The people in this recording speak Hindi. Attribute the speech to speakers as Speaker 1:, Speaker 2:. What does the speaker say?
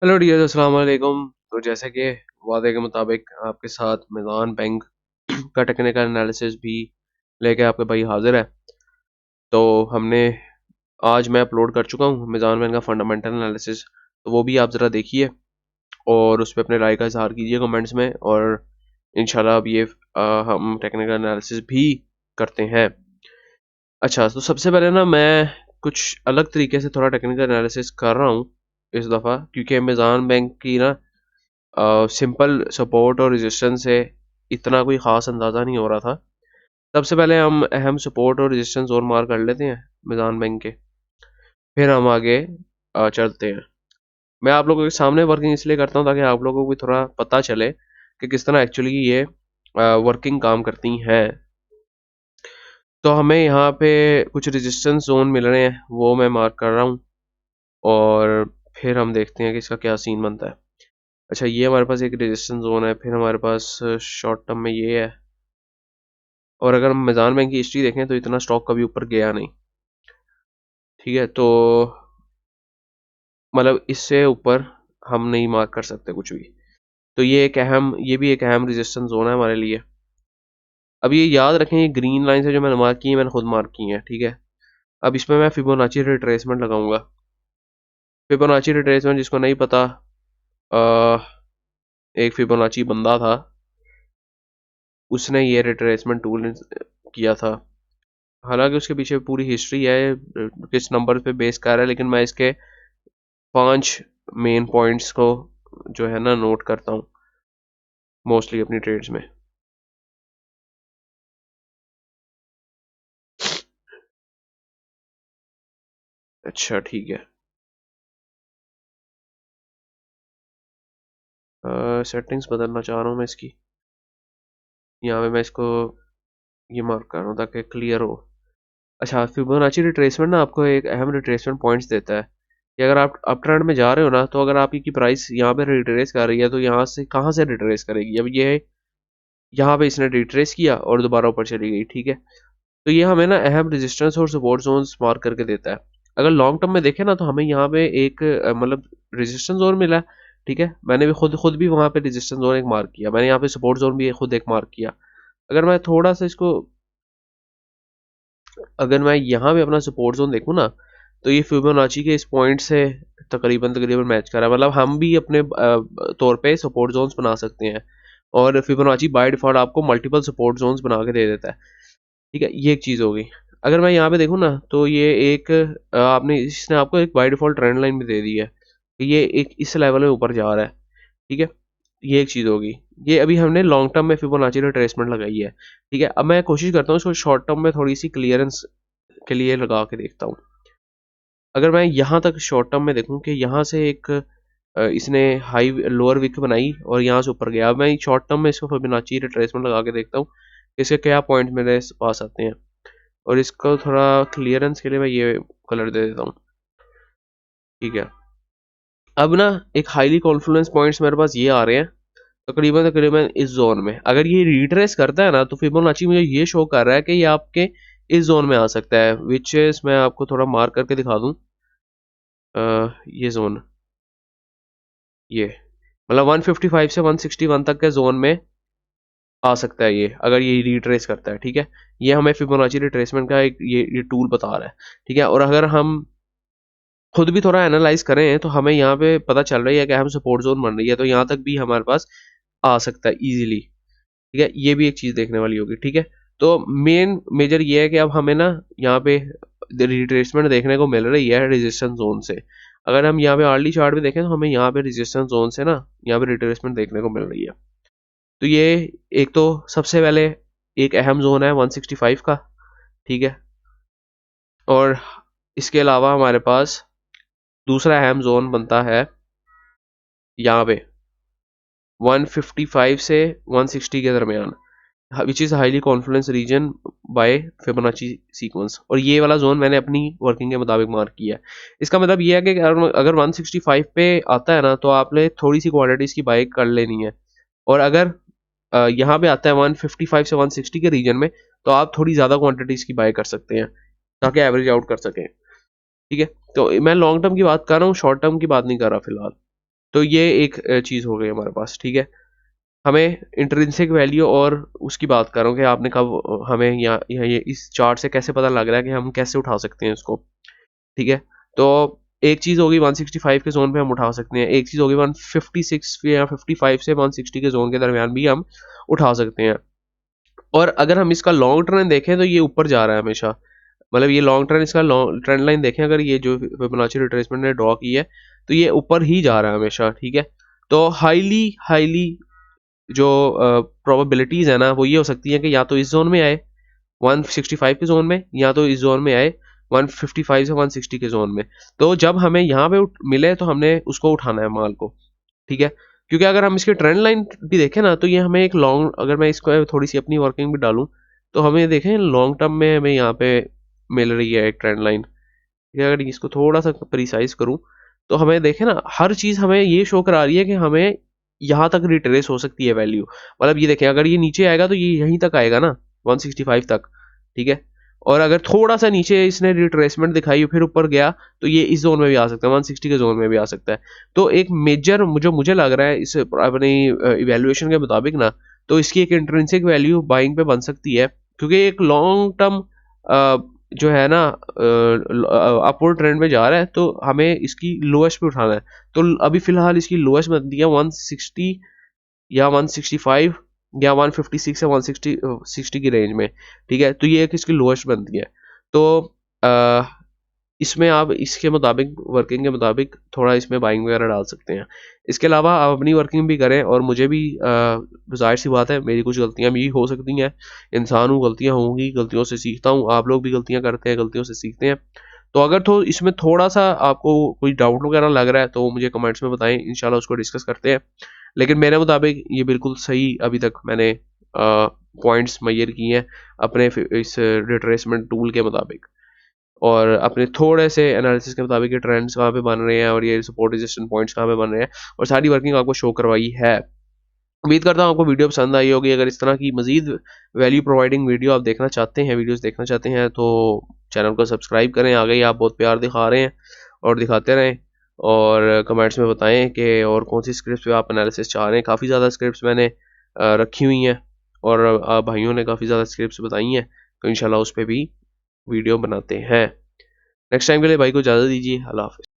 Speaker 1: हेलो डियर, अस्सलाम वालेकुम। तो जैसे कि वादे के मुताबिक आपके साथ मिज़ान बैंक का टेक्निकल एनालिसिस भी लेके आपके भाई हाजिर है। तो हमने आज मैं अपलोड कर चुका हूँ मिज़ान बैंक का फंडामेंटल एनालिसिस। तो वो भी आप ज़रा देखिए और उस पर अपने राय का इजहार कीजिए कमेंट्स में। और इंशाल्लाह अब ये हम टेक्निकल एनालिसिस भी करते हैं। अच्छा, तो सबसे पहले ना मैं कुछ अलग तरीके से थोड़ा टेक्निकल एनालिसिस कर रहा हूँ इस दफ़ा, क्योंकि मिज़ान बैंक की ना सिंपल सपोर्ट और रेजिस्टेंस से इतना कोई ख़ास अंदाज़ा नहीं हो रहा था। सबसे पहले हम अहम सपोर्ट और रेजिस्टेंस और मार्क कर लेते हैं मिज़ान बैंक के, फिर हम आगे चलते हैं। मैं आप लोगों के सामने वर्किंग इसलिए करता हूँ ताकि आप लोगों को भी थोड़ा पता चले कि किस तरह एक्चुअली ये वर्किंग काम करती हैं। तो हमें यहाँ पे कुछ रेजिस्टेंस जोन मिल रहे हैं, वो मैं मार्क कर रहा हूँ और फिर हम देखते हैं कि इसका क्या सीन बनता है। अच्छा, ये हमारे पास एक रेजिस्टेंस जोन है, फिर हमारे पास शॉर्ट टर्म में ये है। और अगर हम मिज़ान बैंक की हिस्ट्री देखें तो इतना स्टॉक कभी ऊपर गया नहीं। ठीक है, तो मतलब इससे ऊपर हम नहीं मार्क कर सकते कुछ भी। तो ये भी एक अहम रेजिस्टेंस जोन है हमारे लिए। अब ये याद रखें, ये ग्रीन लाइन से जो मैंने मार्क की है, मैंने खुद मार्क की है। ठीक है, अब इसमें मैं फिबोनाची रिट्रेसमेंट लगाऊंगा। फिबोनाची रिट्रेसमेंट जिसको नहीं पता, एक फिबोनाची बंदा था, उसने ये रिट्रेसमेंट टूल किया था। हालांकि उसके पीछे पूरी हिस्ट्री है, किस नंबर पे बेस कर रहा है, लेकिन मैं इसके 5 मेन पॉइंट्स को जो है ना नोट करता हूँ मोस्टली अपनी ट्रेड्स में। अच्छा ठीक है, सेटिंग्स बदलना चाह रहा हूँ मैं इसकी। यहाँ पे मैं इसको ये मार्क कर रहा हूँ ताकि क्लियर हो। अच्छा, फिबोनाची रिट्रेसमेंट ना आपको एक अहम रिट्रेसमेंट पॉइंट्स देता है कि अगर आप अप ट्रेंड में जा रहे हो ना, तो अगर आपकी की प्राइस यहाँ पे रिट्रेस कर रही है तो यहाँ से कहाँ से रिट्रेस करेगी। अब ये यहाँ पे इसने रिट्रेस किया और दोबारा ऊपर चली गई। ठीक है, तो ये हमें ना अहम रेजिस्टेंस और सपोर्ट जोन्स मार्क करके देता है। अगर लॉन्ग टर्म में देखें ना, तो हमें यहाँ पे एक मतलब रेजिस्टेंस जोन मिला है। ठीक है, मैंने भी खुद खुद भी वहाँ पे रेजिस्टेंस जोन एक मार्क किया, मैंने यहाँ पे सपोर्ट जोन भी खुद एक मार्क किया। अगर मैं थोड़ा सा इसको अगर मैं यहाँ पे अपना सपोर्ट जोन देखूँ ना, तो ये फिबोनाची के इस पॉइंट से तकरीबन तकरीबन मैच कर रहा है। मतलब हम भी अपने तौर पे सपोर्ट जोन्स बना सकते हैं, और फिबोनाची बाय डिफॉल्ट आपको मल्टीपल सपोर्ट जोन्स बना के दे देता है। ठीक है, ये एक चीज़ हो गई। अगर मैं यहाँ पे देखूँ ना, तो ये एक आपने इसने आपको एक बाय डिफॉल्ट ट्रेंड लाइन भी दे दी है कि ये एक इस लेवल में ऊपर जा रहा है। ठीक है, ये एक चीज़ होगी। ये अभी हमने लॉन्ग टर्म में फिबोनाची रिट्रेसमेंट लगाई है। ठीक है, अब मैं कोशिश करता हूँ इसको शॉर्ट टर्म में थोड़ी सी क्लियरेंस के लिए लगा के देखता हूँ। अगर मैं यहाँ तक शॉर्ट टर्म में देखूँ कि यहाँ से एक इसने हाई लोअर विक बनाई और यहाँ से ऊपर गया, अब मैं शॉर्ट टर्म में इसको फिबोनाची रिट्रेसमेंट लगा के देखता हूँ इसके क्या पॉइंट मेरे पास आते हैं। और इसको थोड़ा क्लियरेंस के लिए मैं ये कलर दे देता हूँ। ठीक है, अब ना एक हाईली कॉन्फ्लुएंस पॉइंट्स मेरे पास ये आ रहे हैं तकरीबन तकरीबन इस जोन में। अगर ये रिट्रेस करता है ना, तो फिबोनाची मुझे ये शो कर रहा है कि ये आपके इस जोन में आ सकता है, विच इज मैं आपको थोड़ा मार्क करके दिखा दूं। ये जोन, ये मतलब 155 से 161 तक के जोन में आ सकता है ये, अगर ये रिट्रेस करता है। ठीक है, ये हमें फिबोनाची रिट्रेसमेंट का एक ये टूल बता रहा है। ठीक है, और अगर हम खुद भी थोड़ा एनालाइज करें तो हमें यहाँ पे पता चल रही है कि हम सपोर्ट जोन बन रही है, तो यहाँ तक भी हमारे पास आ सकता है इजीली। ठीक है, ये भी एक चीज़ देखने वाली होगी। ठीक है, तो मेन मेजर ये है कि अब हमें ना यहाँ पे रिट्रेसमेंट देखने को मिल रही है रेजिस्टेंस जोन से। अगर हम यहाँ पे अर्ली चार्ट भी देखें तो हमें यहाँ पे रेजिस्टेंस जोन से ना यहाँ पे रिट्रेसमेंट देखने को मिल रही है। तो ये एक तो सबसे पहले एक अहम जोन है 165 का। ठीक है, और इसके अलावा हमारे पास दूसरा अहम जोन बनता है यहाँ पे 155 से 160 के दरमियान, which is highly confidence region by Fibonacci sequence. और ये वाला जोन मैंने अपनी वर्किंग के मुताबिक मार्क किया है। इसका मतलब ये है कि अगर 165 पे आता है ना, तो आपने थोड़ी सी क्वांटिटीज की बाई कर लेनी है। और अगर यहाँ पे आता है 155 से 160 के रीजन में, तो आप थोड़ी ज़्यादा क्वांटिटीज की बाई कर सकते हैं ताकि एवरेज आउट कर सकें। ठीक है, तो मैं लॉन्ग टर्म की बात कर रहा हूँ, शॉर्ट टर्म की बात नहीं कर रहा फिलहाल। तो ये एक चीज़ हो गई हमारे पास, ठीक है। हमें इंट्रिंसिक वैल्यू और उसकी बात कर रहा हूँ कि आपने कब हमें ये इस चार्ट से कैसे पता लग रहा है कि हम कैसे उठा सकते हैं इसको, ठीक है। तो एक चीज़ होगी 165 के जोन पे हम उठा सकते हैं, एक चीज़ होगी 156 या 55 से 160 के जोन के दरमियान भी हम उठा सकते हैं। और अगर हम इसका लॉन्ग ट्रेंड देखें तो ये ऊपर जा रहा है हमेशा, मतलब ये लॉन्ग ट्रेंड, इसका लॉन्ग ट्रेंड लाइन देखें अगर, ये जो फिबोनाची रिट्रेसमेंट ने ड्रॉ की है तो ये ऊपर ही जा रहा है हमेशा, ठीक है। तो हाईली हाईली जो प्रोबेबिलिटीज है ना वो ये हो सकती है कि या तो इस जोन में आए 165 के जोन में, या तो इस जोन में आए 155 से 160 के जोन में। तो जब हमें यहाँ पे मिले तो हमने उसको उठाना है माल को, ठीक है। क्योंकि अगर हम इसके ट्रेंड लाइन भी देखें ना तो ये हमें एक लॉन्ग, अगर मैं इसको थोड़ी सी अपनी वर्किंग भी डालूं तो हमें देखें लॉन्ग टर्म में हमें यहाँ पे मिल रही है एक ट्रेंड लाइन। अगर इसको थोड़ा सा प्रिसाइज करूं तो हमें देखें ना, हर चीज हमें ये शो करा रही है कि हमें यहाँ तक रिट्रेस हो सकती है वैल्यू। मतलब ये देखें अगर ये नीचे आएगा तो ये यहीं तक आएगा ना 165 तक, ठीक है। और अगर थोड़ा सा नीचे इसने रिट्रेसमेंट दिखाई फिर ऊपर गया तो ये इस जोन में भी आ सकता है, 160 के जोन में भी आ सकता है। तो एक मेजर जो मुझे लग रहा है इस अपनी इवेल्युएशन के मुताबिक ना, तो इसकी एक इंट्रिंसिक वैल्यू बाइंग पे बन सकती है, क्योंकि एक लॉन्ग टर्म जो है ना अपवर्ड ट्रेंड में जा रहा है, तो हमें इसकी लोएस्ट पे उठाना है। तो अभी फिलहाल इसकी लोएस्ट बनती है 160 या 165 या 156 या 160 की रेंज में, ठीक है। तो ये एक इसकी लोएस्ट बनती है। तो इसमें आप इसके मुताबिक, वर्किंग के मुताबिक थोड़ा इसमें बाइंग वगैरह डाल सकते हैं। इसके अलावा आप अपनी वर्किंग भी करें, और मुझे भी जाहिर सी बात है मेरी कुछ गलतियां भी हो सकती हैं, इंसान हूँ, गलतियां होंगी, गलतियों से सीखता हूँ, आप लोग भी गलतियां करते हैं, गलतियों से सीखते हैं। तो अगर तो इसमें थोड़ा सा आपको कोई डाउट वगैरह लग रहा है तो मुझे कमेंट्स में बताएं, इंशाल्लाह उसको डिस्कस करते हैं। लेकिन मेरे मुताबिक ये बिल्कुल सही अभी तक मैंने पॉइंट्स मैयर किए हैं अपने इस रिट्रेसमेंट टूल के मुताबिक, और अपने थोड़े से एनालिसिस के मुताबिक ये ट्रेंड्स कहाँ पे बन रहे हैं और ये सपोर्ट रेजिस्टेंस पॉइंट्स कहाँ पे बन रहे हैं, और सारी वर्किंग आपको शो करवाई है। उम्मीद करता हूँ आपको वीडियो पसंद आई होगी। अगर इस तरह की मजीद वैल्यू प्रोवाइडिंग वीडियो आप देखना चाहते हैं, वीडियोस देखना चाहते हैं, तो चैनल को सब्सक्राइब करें। आगे ही आप बहुत प्यार दिखा रहे हैं और दिखाते रहें, और कमेंट्स में बताएं कि और कौन सी स्क्रिप्ट पे आप एनालिसिस चाह रहे हैं। काफ़ी ज़्यादा स्क्रिप्ट्स मैंने रखी हुई हैं, और भाइयों ने काफ़ी ज़्यादा स्क्रिप्ट्स बताई हैं, तो इंशाल्लाह उस पर भी वीडियो बनाते हैं। नेक्स्ट टाइम के लिए भाई को इजाज़त दीजिए। अल्लाह हाफ़िज़।